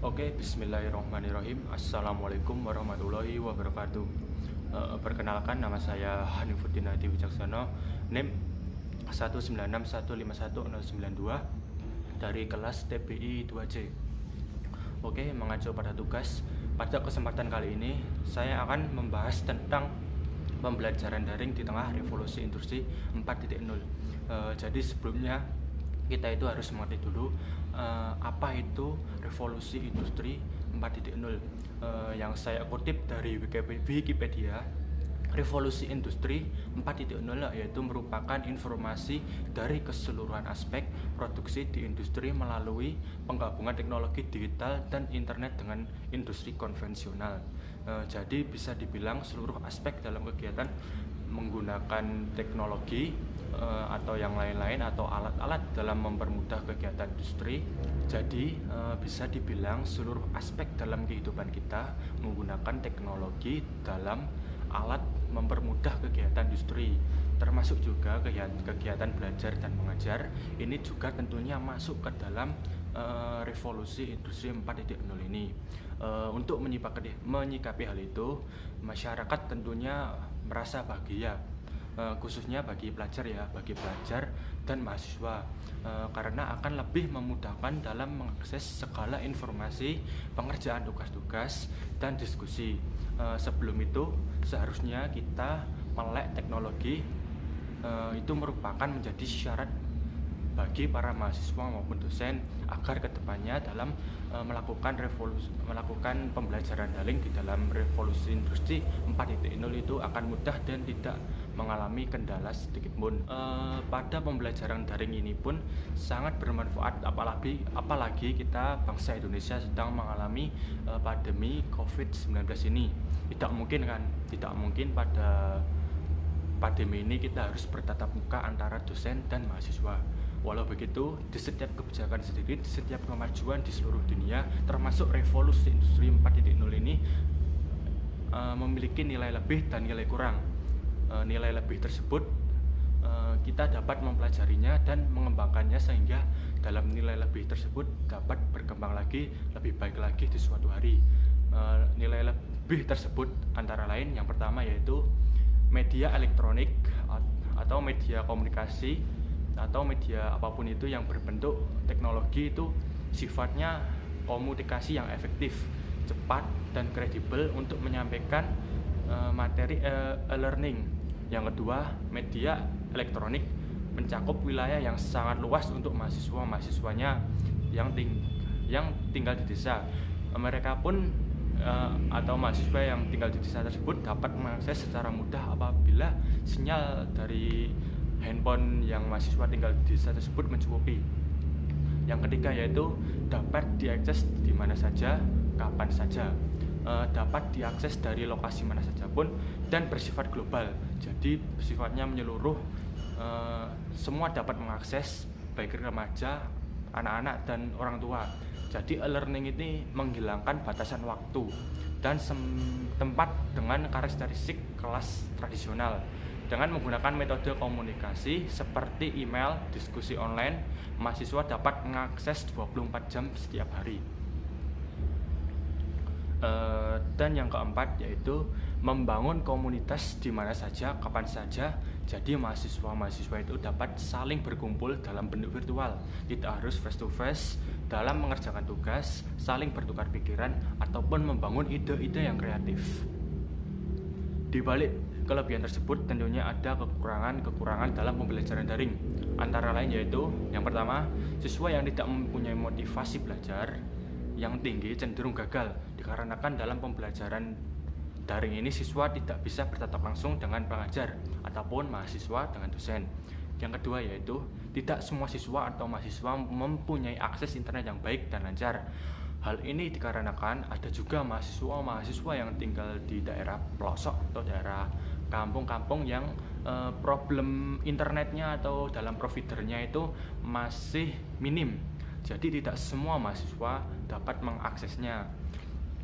Oke, bismillahirrahmanirrahim. Assalamualaikum warahmatullahi wabarakatuh. Perkenalkan, nama saya Hanifuddin Hadi Wicaksono, NIM 196151092 dari kelas TPI 2C. Oke, mengacu pada tugas, pada kesempatan kali ini saya akan membahas tentang pembelajaran daring di tengah revolusi industri 4.0. Jadi sebelumnya kita itu harus mengerti dulu apa itu revolusi industri 4.0. Yang saya kutip dari Wikipedia, revolusi industri 4.0 yaitu merupakan informasi dari keseluruhan aspek produksi di industri melalui penggabungan teknologi digital dan internet dengan industri konvensional. Jadi bisa dibilang seluruh aspek dalam kegiatan menggunakan teknologi atau yang lain-lain atau alat-alat dalam mempermudah kegiatan industri. Jadi bisa dibilang seluruh aspek dalam kehidupan kita menggunakan teknologi dalam alat mempermudah kegiatan industri, termasuk juga kegiatan belajar dan mengajar. Ini juga tentunya masuk ke dalam revolusi industri 4.0 ini. Untuk menyikapi hal itu, masyarakat tentunya merasa bahagia, khususnya bagi pelajar dan mahasiswa, karena akan lebih memudahkan dalam mengakses segala informasi, pengerjaan tugas-tugas, dan diskusi. Sebelum itu seharusnya kita melek teknologi, itu merupakan menjadi syarat bagi para mahasiswa maupun dosen agar kedepannya dalam melakukan pembelajaran daring di dalam revolusi industri 4.0 itu akan mudah dan tidak mengalami kendala sedikit pun. Pada pembelajaran daring ini pun sangat bermanfaat, apalagi kita bangsa Indonesia sedang mengalami pandemi COVID-19 ini. Tidak mungkin pada pandemi ini kita harus bertatap muka antara dosen dan mahasiswa. Walau begitu, di setiap kebijakan sendiri, di setiap kemajuan di seluruh dunia, termasuk revolusi industri 4.0 ini memiliki nilai lebih dan nilai kurang. Nilai lebih tersebut kita dapat mempelajarinya dan mengembangkannya sehingga dalam nilai lebih tersebut dapat berkembang lagi, lebih baik lagi di suatu hari. Nilai lebih tersebut antara lain yang pertama yaitu media elektronik atau media komunikasi atau media apapun itu yang berbentuk teknologi itu sifatnya komunikasi yang efektif, cepat, dan kredibel untuk menyampaikan materi e-learning. Yang kedua, media elektronik mencakup wilayah yang sangat luas untuk mahasiswanya yang tinggal di desa. Mereka pun atau mahasiswa yang tinggal di desa tersebut dapat mengakses secara mudah apabila sinyal dari handphone yang mahasiswa tinggal di desa tersebut mencukupi. Yang ketiga yaitu dapat diakses di mana saja, kapan saja, dapat diakses dari lokasi mana saja pun, dan bersifat global. Jadi sifatnya menyeluruh, semua dapat mengakses, baik remaja, anak-anak, dan orang tua. Jadi e-learning ini menghilangkan batasan waktu dan tempat dengan karakteristik kelas tradisional. Dengan menggunakan metode komunikasi seperti email, diskusi online, mahasiswa dapat mengakses 24 jam setiap hari. Dan yang keempat yaitu membangun komunitas di mana saja, kapan saja. Jadi mahasiswa itu dapat saling berkumpul dalam bentuk virtual, tidak harus face to face dalam mengerjakan tugas, saling bertukar pikiran, ataupun membangun ide-ide yang kreatif. Di balik kelebihan tersebut tentunya ada kekurangan dalam pembelajaran daring. Antara lain yaitu yang pertama, siswa yang tidak mempunyai motivasi belajar yang tinggi cenderung gagal, dikarenakan dalam pembelajaran daring ini siswa tidak bisa bertatap langsung dengan pengajar ataupun mahasiswa dengan dosen. Yang kedua yaitu tidak semua siswa atau mahasiswa mempunyai akses internet yang baik dan lancar. Hal ini dikarenakan ada juga mahasiswa yang tinggal di daerah pelosok atau daerah kampung-kampung yang problem internetnya atau dalam providernya itu masih minim. Jadi tidak semua mahasiswa dapat mengaksesnya.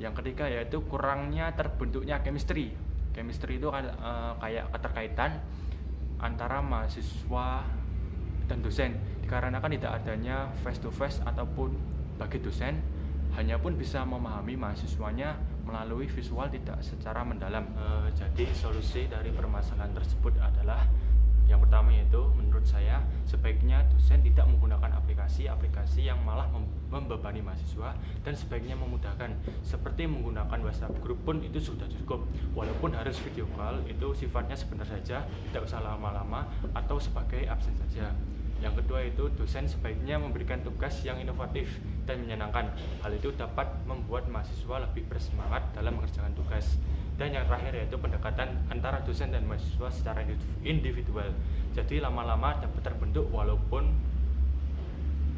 Yang ketiga yaitu kurangnya terbentuknya chemistry. Chemistry itu kayak keterkaitan antara mahasiswa dan dosen, dikarenakan tidak adanya face to face ataupun bagi dosen hanya pun bisa memahami mahasiswanya melalui visual tidak secara mendalam. Jadi solusi dari permasalahan tersebut adalah yang pertama, yaitu menurut saya sebaiknya dosen tidak menggunakan aplikasi yang malah membebani mahasiswa, dan sebaiknya memudahkan, seperti menggunakan WhatsApp group pun itu sudah cukup, walaupun harus video call itu sifatnya sebentar saja, tidak usah lama-lama atau sebagai absen saja. Yang kedua itu dosen sebaiknya memberikan tugas yang inovatif dan menyenangkan. Hal itu dapat membuat mahasiswa lebih bersemangat dalam mengerjakan tugas. Dan yang terakhir yaitu pendekatan antara dosen dan mahasiswa secara individual. Jadi lama-lama dapat terbentuk walaupun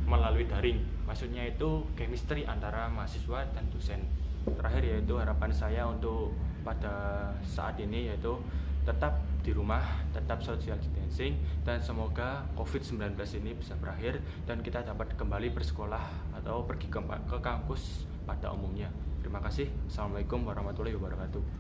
melalui daring. Maksudnya itu chemistry antara mahasiswa dan dosen. Terakhir yaitu harapan saya untuk pada saat ini yaitu tetap di rumah, tetap social distancing, dan semoga COVID-19 ini bisa berakhir dan kita dapat kembali bersekolah atau pergi ke kampus pada umumnya. Terima kasih. Assalamualaikum warahmatullahi wabarakatuh.